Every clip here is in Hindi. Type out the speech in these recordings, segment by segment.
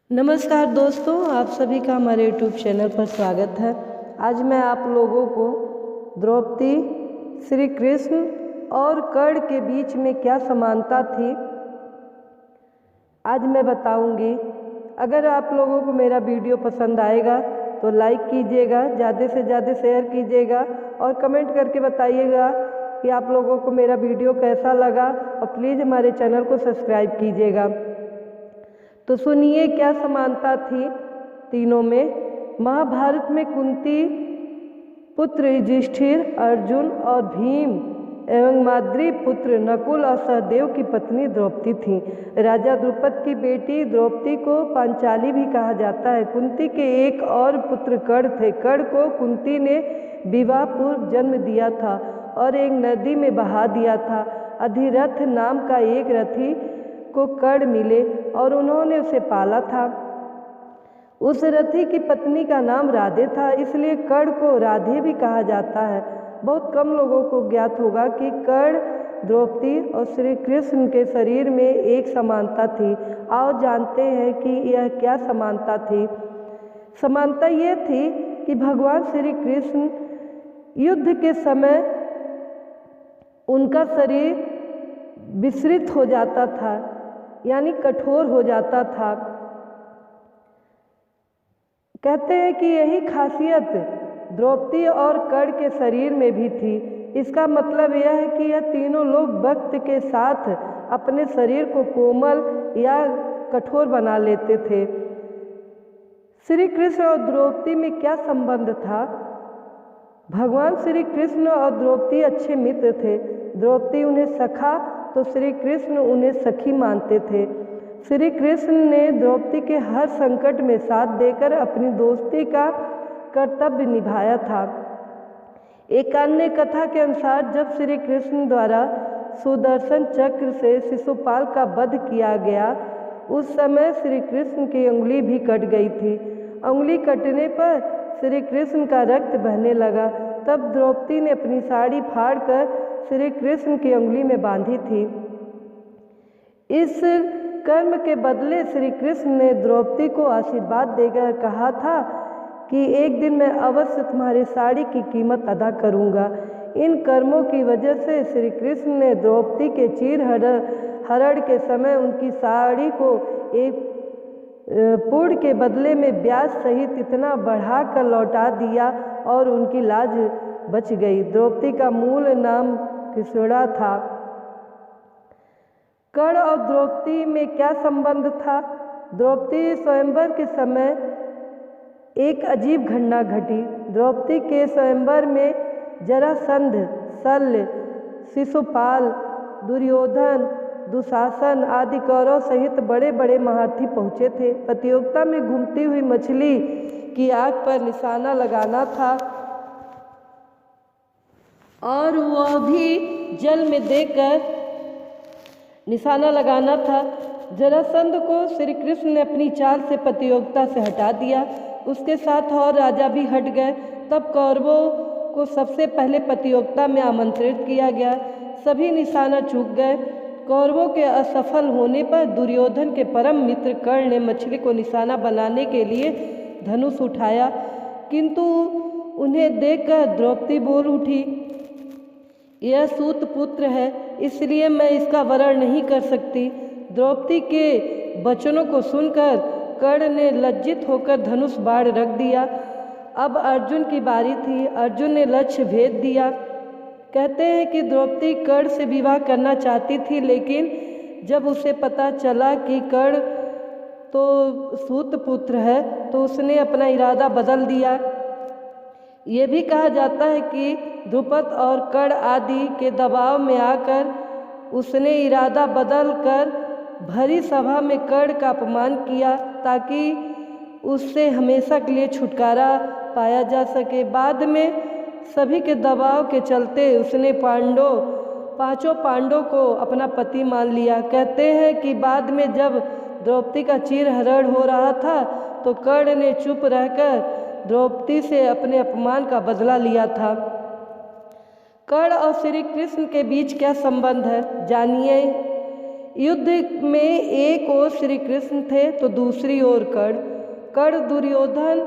नमस्कार दोस्तों, आप सभी का हमारे यूट्यूब चैनल पर स्वागत है। आज मैं आप लोगों को द्रौपदी, श्री कृष्ण और कर्ण के बीच में क्या समानता थी आज मैं बताऊंगी। अगर आप लोगों को मेरा वीडियो पसंद आएगा तो लाइक कीजिएगा, ज़्यादा से ज़्यादा शेयर कीजिएगा और कमेंट करके बताइएगा कि आप लोगों को मेरा वीडियो कैसा लगा और प्लीज़ हमारे चैनल को सब्सक्राइब कीजिएगा। तो सुनिए क्या समानता थी तीनों में। महाभारत में कुंती पुत्र युधिष्ठिर, अर्जुन और भीम एवं माद्री पुत्र नकुल और सहदेव की पत्नी द्रौपदी थी। राजा द्रुपद की बेटी द्रौपदी को पांचाली भी कहा जाता है। कुंती के एक और पुत्र कर्ण थे। कर्ण को कुंती ने विवाह पूर्व जन्म दिया था और एक नदी में बहा दिया था। अधिरथ नाम का एक रथी को कर्ण मिले और उन्होंने उसे पाला था। उस रथी की पत्नी का नाम राधे था, इसलिए कर्ण को राधे भी कहा जाता है। बहुत कम लोगों को ज्ञात होगा कि कर्ण, द्रौपदी और श्री कृष्ण के शरीर में एक समानता थी। आओ जानते हैं कि यह क्या समानता थी। समानता यह थी कि भगवान श्री कृष्ण युद्ध के समय उनका शरीर विस्तृत हो जाता था, यानी कठोर हो जाता था। कहते हैं कि यही खासियत द्रौपदी और कर्ण के शरीर में भी थी। इसका मतलब यह है कि यह तीनों लोग वक्त के साथ अपने शरीर को कोमल या कठोर बना लेते थे। श्री कृष्ण और द्रौपदी में क्या संबंध था? भगवान श्री कृष्ण और द्रौपदी अच्छे मित्र थे। द्रौपदी उन्हें सखा तो श्री कृष्ण उन्हें सखी मानते थे। श्री कृष्ण ने द्रौपदी के हर संकट में साथ देकर अपनी दोस्ती का कर्तव्य निभाया था। एक अन्य कथा के अनुसार जब श्री कृष्ण द्वारा सुदर्शन चक्र से शिशुपाल का वध किया गया, उस समय श्री कृष्ण की उंगली भी कट गई थी। उंगली कटने पर श्री कृष्ण का रक्त बहने लगा। तब द्रौपदी ने अपनी साड़ी फाड़कर श्री कृष्ण की उंगली में बांधी थी। इस कर्म के बदले श्री कृष्ण ने द्रौपदी को आशीर्वाद देकर कहा था कि एक दिन मैं अवश्य तुम्हारी साड़ी की कीमत अदा करूंगा। इन कर्मों की वजह से श्री कृष्ण ने द्रौपदी के चीर हरण के समय उनकी साड़ी को एक पूर्ण के बदले में ब्याज सहित इतना बढ़ाकर लौटा दिया और उनकी लाज बच गई। द्रौपदी का मूल नाम कृष्णा था। कर्ण और द्रौपदी में क्या संबंध था? द्रौपदी स्वयंवर के समय एक अजीब घटना घटी। द्रौपदी के स्वयंवर में जरासंध, शल्य, शिशुपाल, दुर्योधन, दुशासन आदि कौरव सहित बड़े बड़े महारथी पहुँचे थे। प्रतियोगिता में घूमती हुई मछली की आँख पर निशाना लगाना था और वह भी जल में देकर निशाना लगाना था। जरासंध को श्री कृष्ण ने अपनी चाल से प्रतियोगिता से हटा दिया। उसके साथ और राजा भी हट गए। तब कौरवों को सबसे पहले प्रतियोगिता में आमंत्रित किया गया। सभी निशाना चूक गए। कौरवों के असफल होने पर दुर्योधन के परम मित्र कर्ण ने मछली को निशाना बनाने के लिए धनुष उठाया, किंतु उन्हें देखकर द्रौपदी बोल उठी, यह सूत पुत्र है, इसलिए मैं इसका वरण नहीं कर सकती। द्रौपदी के वचनों को सुनकर कर्ण ने लज्जित होकर धनुष बाढ़ रख दिया। अब अर्जुन की बारी थी। अर्जुन ने लक्ष्य भेद दिया। कहते हैं कि द्रौपदी कर्ण से विवाह करना चाहती थी, लेकिन जब उसे पता चला कि कर्ण तो सूत पुत्र है तो उसने अपना इरादा बदल दिया। ये भी कहा जाता है कि द्रुपद और कर्ण आदि के दबाव में आकर उसने इरादा बदल कर भरी सभा में कर्ण का अपमान किया ताकि उससे हमेशा के लिए छुटकारा पाया जा सके। बाद में सभी के दबाव के चलते उसने पांचों पांडवों को अपना पति मान लिया। कहते हैं कि बाद में जब द्रौपदी का चीरहरण हो रहा था तो कर्ण ने चुप रहकर द्रौपदी से अपने अपमान का बदला लिया था। कर्ण और श्री कृष्ण के बीच क्या संबंध है, जानिए। युद्ध में एक ओर श्री कृष्ण थे तो दूसरी ओर कर्ण दुर्योधन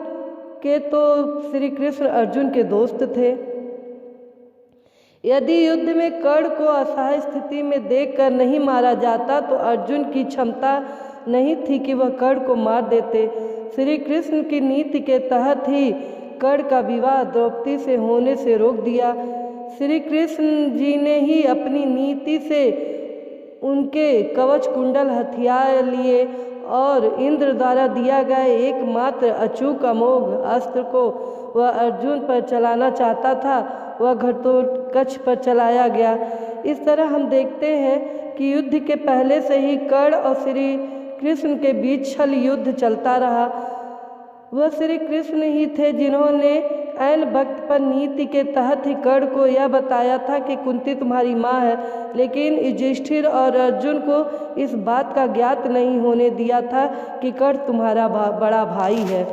के तो श्री कृष्ण अर्जुन के दोस्त थे। यदि युद्ध में कर्ण को असहाय स्थिति में देखकर नहीं मारा जाता तो अर्जुन की क्षमता नहीं थी कि वह कर्ण को मार देते। श्री कृष्ण की नीति के तहत ही कर्ण का विवाह द्रौपदी से होने से रोक दिया। श्री कृष्ण जी ने ही अपनी नीति से उनके कवच कुंडल हथियार लिए और इंद्र द्वारा दिया गया एकमात्र अचूक अमोघ अस्त्र को वह अर्जुन पर चलाना चाहता था, वह घटोत्कच पर चलाया गया। इस तरह हम देखते हैं कि युद्ध के पहले से ही कर्ण और श्री कृष्ण के बीच छल युद्ध चलता रहा। वह श्री कृष्ण ही थे जिन्होंने ऐन वक्त पर नीति के तहत ही कर्ण को यह बताया था कि कुंती तुम्हारी माँ है, लेकिन युधिष्ठिर और अर्जुन को इस बात का ज्ञात नहीं होने दिया था कि कर्ण तुम्हारा बड़ा भाई है।